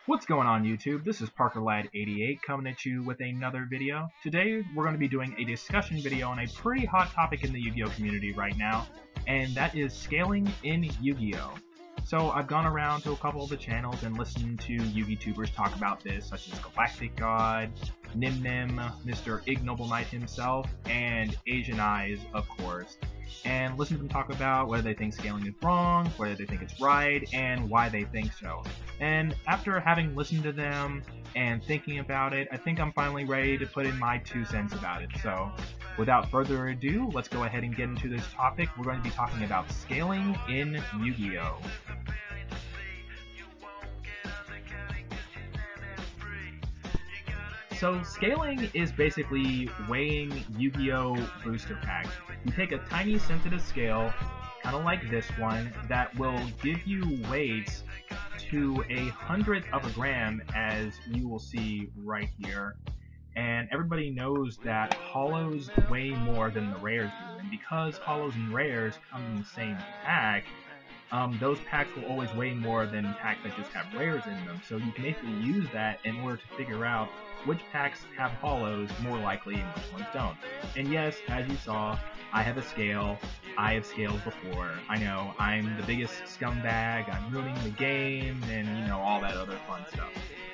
What's going on YouTube? This is ParkerLad88 coming at you with another video. Today we're going to be doing a discussion video on a pretty hot topic in the Yu-Gi-Oh community right now, and that is scaling in Yu-Gi-Oh! So I've gone around to a couple of the channels and listened to Yu-Gi-Tubers talk about this, such as Galactic God, Nim, Mr. Ignoble Knight himself, and Asian Eyes, of course. And listen to them talk about whether they think scaling is wrong, whether they think it's right, and why they think so. And after having listened to them and thinking about it, I think I'm finally ready to put in my 2 cents about it. So without further ado, let's go ahead and get into this topic. We're going to be talking about scaling in Yu-Gi-Oh! So scaling is basically weighing Yu-Gi-Oh! Booster packs. You take a tiny sensitive scale, kind of like this one, that will give you weights to 1/100th of a gram, as you will see right here. And everybody knows that holos weigh more than the rares do, and because holos and rares come in the same pack, those packs will always weigh more than packs that just have rares in them. So you can basically use that in order to figure out which packs have holos more likely and which ones don't. And yes, as you saw, I have a scale. I have scaled before. I know, I'm the biggest scumbag, I'm ruining the game, and all that other fun stuff.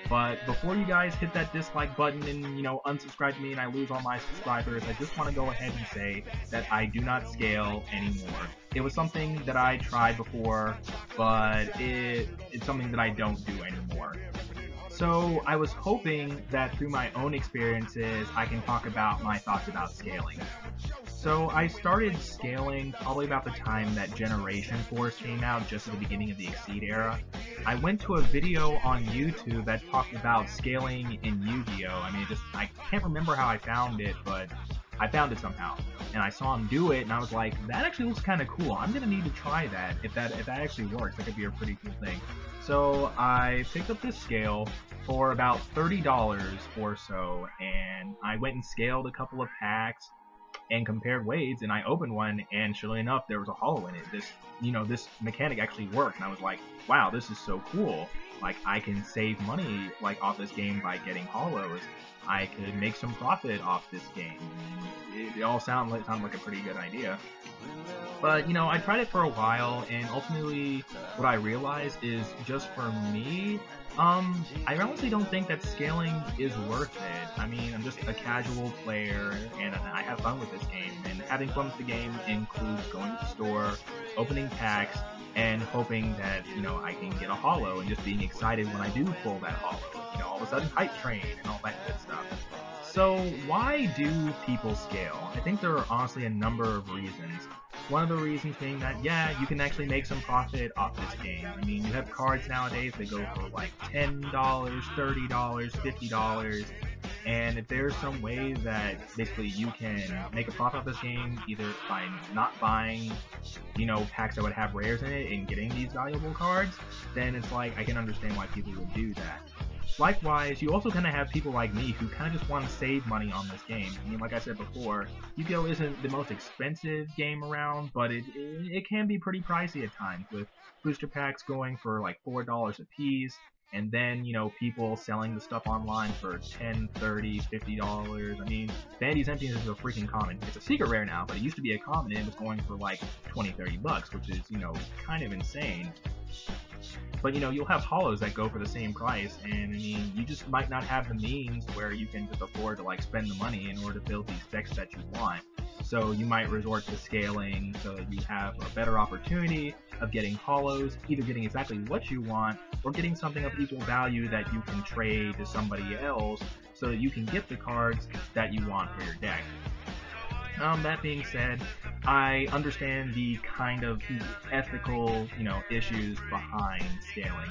But before you guys hit that dislike button and, unsubscribe to me and I lose all my subscribers, I just want to go ahead and say that I do not scale anymore. It was something that I tried before, but it's something that I don't do anymore. So I was hoping that through my own experiences, I can talk about my thoughts about scaling. So I started scaling probably about the time that Generation Force came out, just at the beginning of the Exceed era. I went to a video on YouTube that talked about scaling in Yu-Gi-Oh! I can't remember how I found it, but I found it somehow. And I saw him do it, and I was like, that actually looks kind of cool. I'm gonna need to try that. If that actually works, that could be a pretty cool thing. So I picked up this scale for about $30 or so, and I went and scaled a couple of packs and compared weights, and I opened one, and surely enough, there was a holo in it. This mechanic actually worked, and I was like, wow, this is so cool. Like, I can save money off this game by getting holos. I could make some profit off this game. It all sounded like a pretty good idea. But, I tried it for a while, and ultimately what I realized is, just for me, I honestly don't think that scaling is worth it. I'm just a casual player, and I have fun with this game, and having fun with the game includes going to the store, opening packs, and hoping that, I can get a holo, and just being excited when I do pull that holo. All of a sudden, hype train, and all that good stuff. So, why do people scale? I think there are honestly a number of reasons. One of the reasons being that, yeah, you can actually make some profit off this game. You have cards nowadays that go for like $10, $30, $50, and if there's some way that basically you can make a profit off this game, either by not buying, packs that would have rares in it and getting these valuable cards, then it's like, I can understand why people would do that. Likewise, you also kind of have people like me who kind of just want to save money on this game. Like I said before, Yu-Gi-Oh! Isn't the most expensive game around, but it can be pretty pricey at times, with booster packs going for like $4 a piece, and then, people selling the stuff online for $10, $30, $50. Vandy's Emptiness is a freaking common. It's a secret rare now, but it used to be a common, and it was going for like 20, 30 bucks, which is, kind of insane. But you'll have holos that go for the same price, and you just might not have the means where you can just afford to spend the money in order to build these decks that you want. So you might resort to scaling so that you have a better opportunity of getting holos, either getting exactly what you want, or getting something of equal value that you can trade to somebody else so that you can get the cards that you want for your deck. That being said, I understand the kind of ethical, issues behind scaling.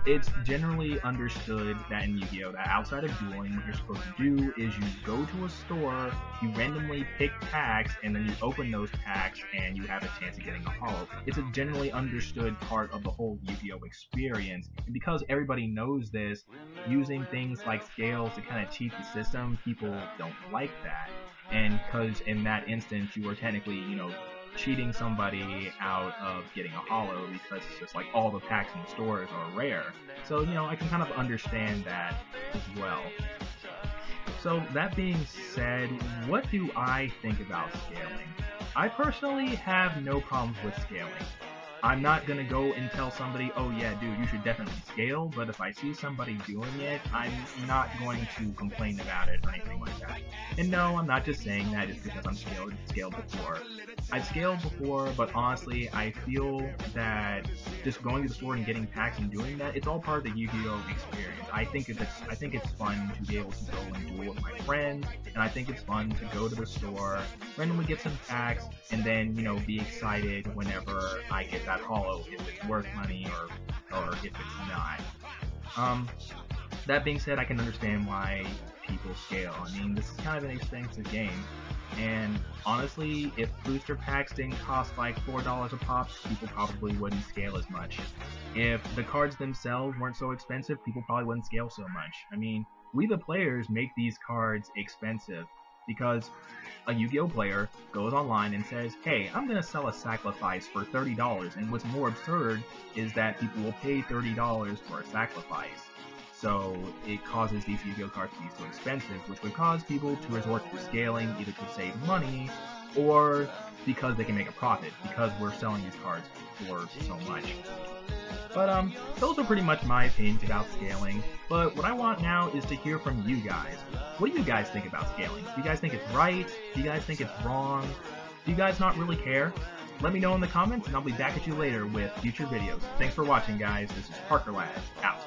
It's generally understood that in Yu-Gi-Oh! That outside of dueling, what you're supposed to do is you go to a store, you randomly pick packs, and then you open those packs, and you have a chance of getting a holo. It's a generally understood part of the whole Yu-Gi-Oh! Experience, and because everybody knows this, using things like scales to kind of cheat the system, people don't like that. And because in that instance you are technically, cheating somebody out of getting a holo because it's just like all the packs in the stores are rare. So, you know, I can kind of understand that as well. So that being said, what do I think about scaling? I personally have no problems with scaling. I'm not gonna go and tell somebody, oh yeah, dude, you should definitely scale, but if I see somebody doing it, I'm not going to complain about it or anything like that. And no, I'm not just saying that just because I'm scaled before. I've scaled before, but honestly, I feel that just going to the store and getting packs and doing that, it's all part of the Yu-Gi-Oh! Experience. I think it's fun to be able to go and duel with my friends, and I think it's fun to go to the store, randomly get some packs, and then, you know, be excited whenever I get that holo, if it's worth money or if it's not. That being said, I can understand why people scale. I mean, this is kind of an expensive game, and honestly, if booster packs didn't cost like $4 a pop, people probably wouldn't scale as much. If the cards themselves weren't so expensive, people probably wouldn't scale so much. I mean, we the players make these cards expensive because a Yu-Gi-Oh player goes online and says, hey, I'm gonna sell a sacrifice for $30, and what's more absurd is that people will pay $30 for a sacrifice. So it causes these Yu-Gi-Oh cards to be so expensive, which would cause people to resort to scaling either to save money or because they can make a profit, because we're selling these cards for so much. But those are pretty much my opinions about scaling. But what I want now is to hear from you guys. What do you guys think about scaling? Do you guys think it's right? Do you guys think it's wrong? Do you guys not really care? Let me know in the comments, and I'll be back at you later with future videos. Thanks for watching, guys. This is Parker Lad, out.